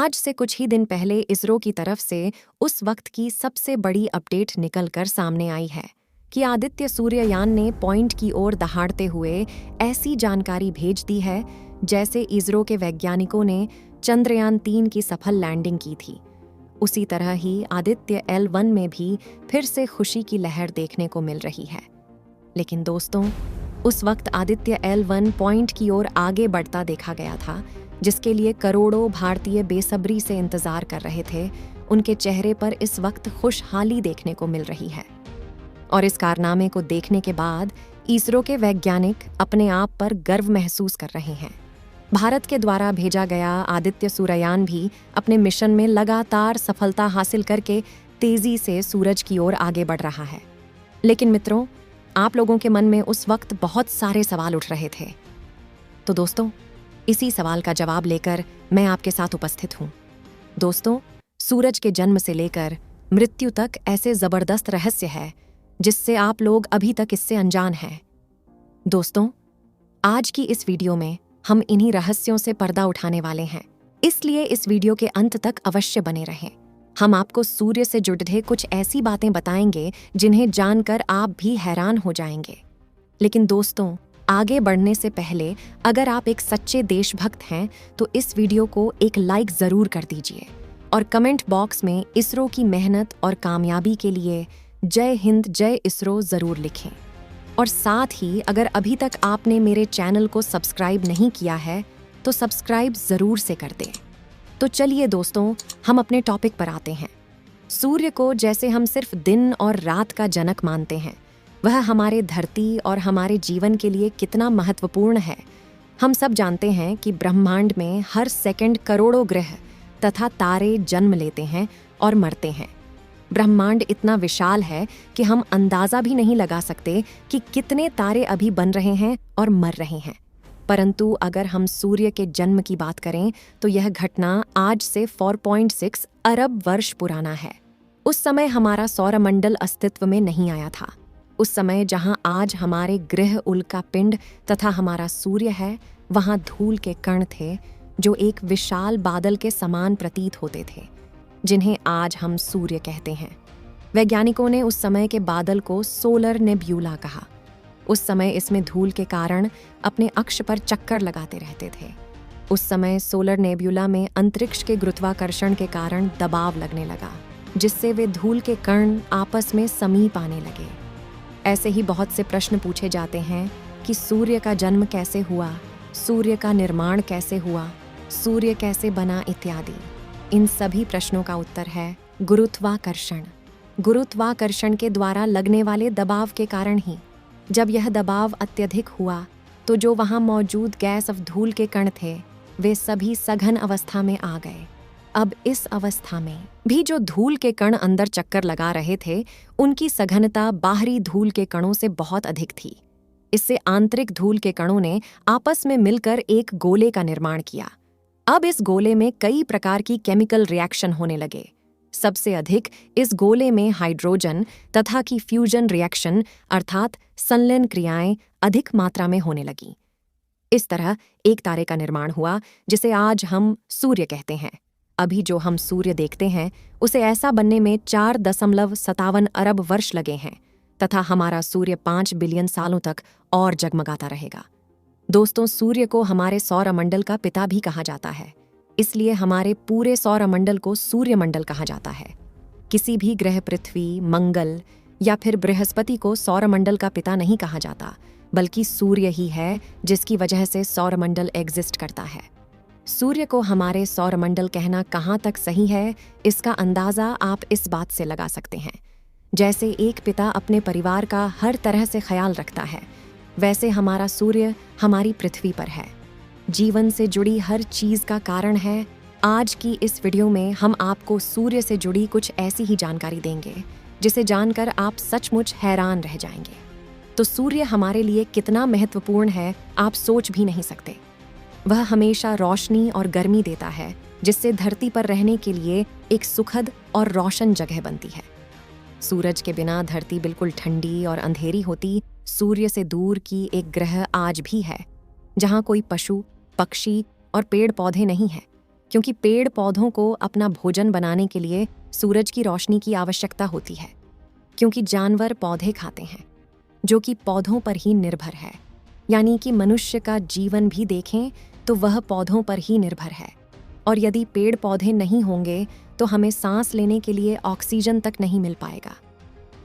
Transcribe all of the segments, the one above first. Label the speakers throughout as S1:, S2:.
S1: आज से कुछ ही दिन पहले इसरो की तरफ से उस वक्त की सबसे बड़ी अपडेट निकलकर सामने आई है कि आदित्य सूर्ययान ने पॉइंट की ओर दहाड़ते हुए ऐसी जानकारी भेज दी है जैसे इसरो के वैज्ञानिकों ने चंद्रयान-3 की सफल लैंडिंग की थी। उसी तरह ही आदित्य L1 में भी फिर से खुशी की लहर देखने को मिल रही है। लेकिन दोस्तों, उस वक्त आदित्य L1 पॉइंट की ओर आगे बढ़ता देखा गया था, जिसके लिए करोड़ों भारतीय बेसब्री से इंतजार कर रहे थे। उनके चेहरे पर इस वक्त खुशहाली देखने को मिल रही है। और इस कारनामे को देखने के बाद इसरो के वैज्ञानिक अपने आप पर गर्व महसूस कर रहे हैं। भारत के द्वारा भेजा गया आदित्य सूर्ययान भी अपने मिशन में लगातार सफलता हासिल करके तेजी से सूरज की ओर आगे बढ़ रहा है। लेकिन मित्रों, आप लोगों के मन में उस वक्त बहुत सारे सवाल उठ रहे थे। तो दोस्तों, इसी सवाल का जवाब लेकर मैं आपके साथ उपस्थित हूँ। दोस्तों, सूरज के जन्म से लेकर मृत्यु तक ऐसे जबरदस्त रहस्य है जिससे आप लोग अभी तक इससे अनजान हैं। दोस्तों, आज की इस वीडियो में हम इन्हीं रहस्यों से पर्दा उठाने वाले हैं, इसलिए इस वीडियो के अंत तक अवश्य बने रहें। हम आपको सूर्य से जुड़े कुछ ऐसी बातें बताएंगे जिन्हें जानकर आप भी हैरान हो जाएंगे। लेकिन दोस्तों, आगे बढ़ने से पहले अगर आप एक सच्चे देशभक्त हैं तो इस वीडियो को एक लाइक जरूर कर दीजिए और कमेंट बॉक्स में इसरो की मेहनत और कामयाबी के लिए जय हिंद जय इसरो जरूर लिखें। और साथ ही अगर अभी तक आपने मेरे चैनल को सब्सक्राइब नहीं किया है तो सब्सक्राइब जरूर से कर दें। तो चलिए दोस्तों, हम अपने टॉपिक पर आते हैं। सूर्य को जैसे हम सिर्फ दिन और रात का जनक मानते हैं, वह हमारे धरती और हमारे जीवन के लिए कितना महत्वपूर्ण है। हम सब जानते हैं कि ब्रह्मांड में हर सेकंड करोड़ों ग्रह तथा तारे जन्म लेते हैं और मरते हैं। ब्रह्मांड इतना विशाल है कि हम अंदाजा भी नहीं लगा सकते कि कितने तारे अभी बन रहे हैं और मर रहे हैं। परंतु अगर हम सूर्य के जन्म की बात करें तो यह घटना आज से 4.6 अरब वर्ष पुराना है। उस समय हमारा सौरमंडल अस्तित्व में नहीं आया था। उस समय जहां आज हमारे ग्रह उल्का पिंड तथा हमारा सूर्य है, वहां धूल के कण थे जो एक विशाल बादल के समान प्रतीत होते थे, जिन्हें आज हम सूर्य कहते हैं। वैज्ञानिकों ने उस समय के बादल को सोलर नेब्यूला कहा। उस समय इसमें धूल के कारण अपने अक्ष पर चक्कर लगाते रहते थे। उस समय सोलर नेब्यूला में अंतरिक्ष के गुरुत्वाकर्षण के कारण दबाव लगने लगा, जिससे वे धूल के कण आपस में समीप आने लगे। ऐसे ही बहुत से प्रश्न पूछे जाते हैं कि सूर्य का जन्म कैसे हुआ, सूर्य का निर्माण कैसे हुआ, सूर्य कैसे बना इत्यादि। इन सभी प्रश्नों का उत्तर है गुरुत्वाकर्षण। गुरुत्वाकर्षण के द्वारा लगने वाले दबाव के कारण ही जब यह दबाव अत्यधिक हुआ तो जो वहां मौजूद गैस और धूल के कण थे वे सभी सघन अवस्था में आ गए। अब इस अवस्था में भी जो धूल के कण अंदर चक्कर लगा रहे थे, उनकी सघनता बाहरी धूल के कणों से बहुत अधिक थी। इससे आंतरिक धूल के कणों ने आपस में मिलकर एक गोले का निर्माण किया। अब इस गोले में कई प्रकार की केमिकल रिएक्शन होने लगे। सबसे अधिक इस गोले में हाइड्रोजन तथा की फ्यूजन रिएक्शन अर्थात संलयन क्रियाएं अधिक मात्रा में होने लगीं। इस तरह एक तारे का निर्माण हुआ जिसे आज हम सूर्य कहते हैं। अभी जो हम सूर्य देखते हैं उसे ऐसा बनने में 4.57 अरब वर्ष लगे हैं तथा हमारा सूर्य 5 बिलियन सालों तक और जगमगाता रहेगा। दोस्तों, सूर्य को हमारे सौरमंडल का पिता भी कहा जाता है, इसलिए हमारे पूरे सौरमंडल को सूर्यमंडल कहा जाता है। किसी भी ग्रह पृथ्वी, मंगल या फिर बृहस्पति को सौरमंडल का पिता नहीं कहा जाता, बल्कि सूर्य ही है जिसकी वजह से सौरमंडल एग्जिस्ट करता है। सूर्य को हमारे सौरमंडल कहना कहाँ तक सही है, इसका अंदाजा आप इस बात से लगा सकते हैं। जैसे एक पिता अपने परिवार का हर तरह से ख्याल रखता है, वैसे हमारा सूर्य हमारी पृथ्वी पर है, जीवन से जुड़ी हर चीज का कारण है। आज की इस वीडियो में हम आपको सूर्य से जुड़ी कुछ ऐसी ही जानकारी देंगे जिसे जानकर आप सचमुच हैरान रह जाएंगे। तो सूर्य हमारे लिए कितना महत्वपूर्ण है आप सोच भी नहीं सकते। वह हमेशा रोशनी और गर्मी देता है, जिससे धरती पर रहने के लिए एक सुखद और रोशन जगह बनती है। सूरज के बिना धरती बिल्कुल ठंडी और अंधेरी होती। सूर्य से दूर की एक ग्रह आज भी है जहां कोई पशु, पक्षी और पेड़ पौधे नहीं हैं। क्योंकि पेड़ पौधों को अपना भोजन बनाने के लिए सूरज की रोशनी की आवश्यकता होती है, क्योंकि जानवर पौधे खाते हैं जो कि पौधों पर ही निर्भर है। यानी कि मनुष्य का जीवन भी देखें तो वह पौधों पर ही निर्भर है, और यदि पेड़ पौधे नहीं होंगे तो हमें सांस लेने के लिए ऑक्सीजन तक नहीं मिल पाएगा,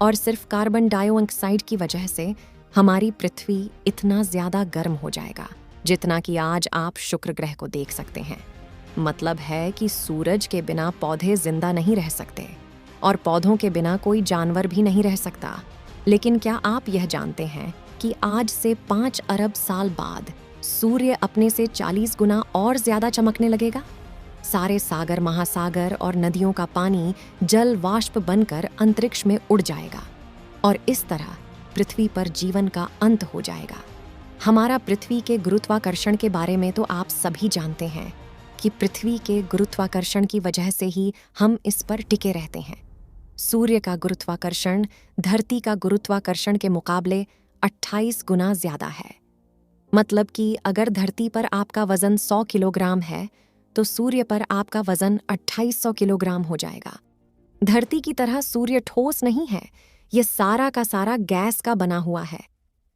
S1: और सिर्फ कार्बन डाइऑक्साइड की वजह से हमारी पृथ्वी इतना ज़्यादा गर्म हो जाएगा जितना कि आज आप शुक्र ग्रह को देख सकते हैं। मतलब है कि सूरज के बिना पौधे जिंदा नहीं रह सकते और पौधों के बिना कोई जानवर भी नहीं रह सकता। लेकिन क्या आप यह जानते हैं कि आज से 5 अरब साल बाद सूर्य अपने से 40 गुना और ज़्यादा चमकने लगेगा? सारे सागर, महासागर और नदियों का पानी जल वाष्प बनकर अंतरिक्ष में उड़ जाएगा और इस तरह पृथ्वी पर जीवन का अंत हो जाएगा। हमारा पृथ्वी के गुरुत्वाकर्षण के बारे में तो आप सभी जानते हैं कि पृथ्वी के गुरुत्वाकर्षण की वजह से ही हम इस पर टिके रहते हैं। सूर्य का गुरुत्वाकर्षण धरती का गुरुत्वाकर्षण के मुकाबले 28 गुना ज़्यादा है। मतलब कि अगर धरती पर आपका वज़न 100 किलोग्राम है तो सूर्य पर आपका वज़न 2800 किलोग्राम हो जाएगा। धरती की तरह सूर्य ठोस नहीं है, ये सारा का सारा गैस का बना हुआ है।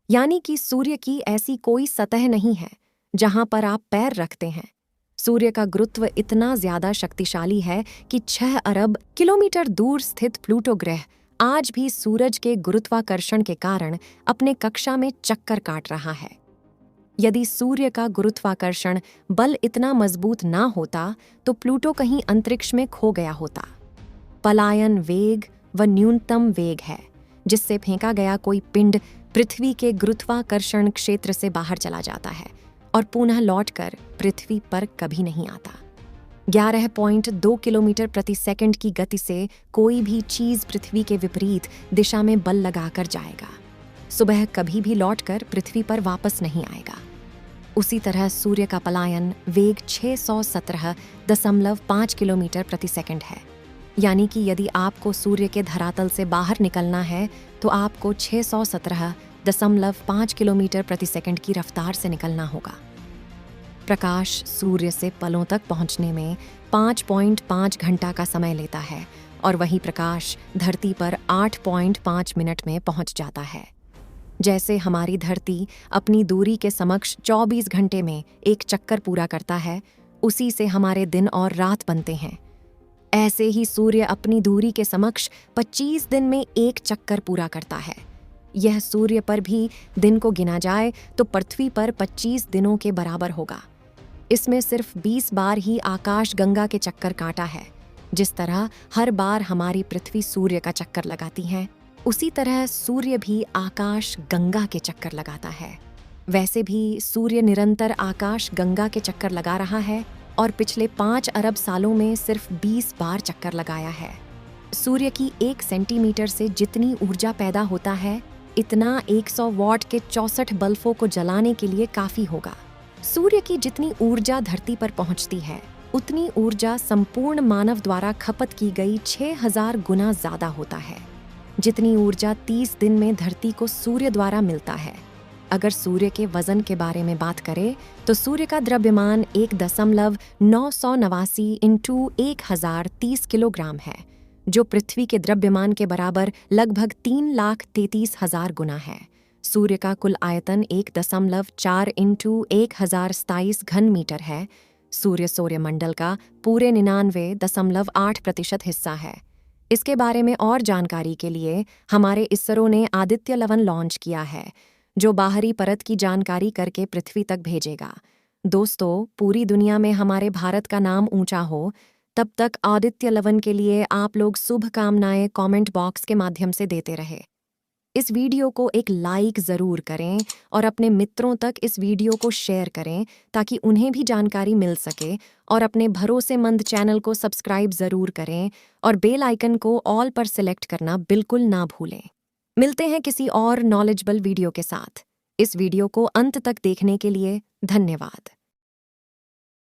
S1: यानी कि सूर्य की ऐसी कोई सतह नहीं है जहां पर आप पैर रखते हैं। सूर्य का गुरुत्व इतना ज्यादा शक्तिशाली है कि 6 अरब किलोमीटर दूर स्थित प्लूटो ग्रह आज भी सूरज के गुरुत्वाकर्षण के कारण अपने कक्षा में चक्कर काट रहा है। यदि सूर्य का गुरुत्वाकर्षण बल इतना मजबूत ना होता तो प्लूटो कहीं अंतरिक्ष में खो गया होता। पलायन वेग व न्यूनतम वेग है जिससे फेंका गया कोई पिंड पृथ्वी के गुरुत्वाकर्षण क्षेत्र से बाहर चला जाता है और पुनः लौटकर पृथ्वी पर कभी नहीं आता। 11.2 किलोमीटर प्रति सेकंड की गति से कोई भी चीज पृथ्वी के विपरीत दिशा में बल लगाकर जाएगा, सुबह कभी भी लौटकर पृथ्वी पर वापस नहीं आएगा। उसी तरह सूर्य का पलायन वेग 617.5 किलोमीटर प्रति सेकंड है। यानी कि यदि आपको सूर्य के धरातल से बाहर निकलना है तो आपको 617.5 किलोमीटर प्रति सेकंड की रफ्तार से निकलना होगा। प्रकाश सूर्य से पलों तक पहुंचने में 5.5 घंटा का समय लेता है और वही प्रकाश धरती पर 8.5 मिनट में पहुंच जाता है। जैसे हमारी धरती अपनी दूरी के समक्ष 24 घंटे में एक चक्कर पूरा करता है, उसी से हमारे दिन और रात बनते हैं। ऐसे ही सूर्य अपनी दूरी के समक्ष 25 दिन में एक चक्कर पूरा करता है। यह सूर्य पर भी दिन को गिना जाए तो पृथ्वी पर 25 दिनों के बराबर होगा। इसमें सिर्फ 20 बार ही आकाश गंगा के चक्कर काटा है। जिस तरह हर बार हमारी पृथ्वी सूर्य का चक्कर लगाती है, उसी तरह सूर्य भी आकाश गंगा के चक्कर लगाता है। वैसे भी सूर्य निरंतर आकाश गंगा के चक्कर लगा रहा है और पिछले 5 अरब सालों में सिर्फ 20 बार चक्कर लगाया है। सूर्य की 1 सेंटीमीटर से जितनी ऊर्जा पैदा होता है, इतना 100 वॉट के 64 बल्बों को जलाने के लिए काफी होगा। सूर्य की जितनी ऊर्जा धरती पर पहुंचती है, उतनी ऊर्जा संपूर्ण मानव द्वारा खपत की गई 6000 गुना ज्यादा होता है। जितनी ऊर्जा 30 दिन में धरती को सूर्य द्वारा मिलता है। अगर सूर्य के वजन के बारे में बात करें तो सूर्य का द्रव्यमान 1.989 इंटू 1030 किलोग्राम है, जो पृथ्वी के द्रव्यमान के बराबर लगभग 3,33,000 गुना है। सूर्य का कुल आयतन 1.4 इंटू 1027 घन मीटर है। सूर्य सौरमंडल का पूरे 99.8% हिस्सा है। इसके बारे में और जानकारी के लिए हमारे इसरो ने आदित्य 11 लॉन्च किया है, जो बाहरी परत की जानकारी करके पृथ्वी तक भेजेगा। दोस्तों, पूरी दुनिया में हमारे भारत का नाम ऊंचा हो, तब तक आदित्य 11 के लिए आप लोग शुभकामनाएं कमेंट बॉक्स के माध्यम से देते रहे। इस वीडियो को एक लाइक ज़रूर करें और अपने मित्रों तक इस वीडियो को शेयर करें ताकि उन्हें भी जानकारी मिल सके, और अपने भरोसेमंद चैनल को सब्सक्राइब ज़रूर करें और बेल आइकन को ऑल पर सिलेक्ट करना बिल्कुल ना भूलें। मिलते हैं किसी और नॉलेजेबल वीडियो के साथ। इस वीडियो को अंत तक देखने के लिए धन्यवाद।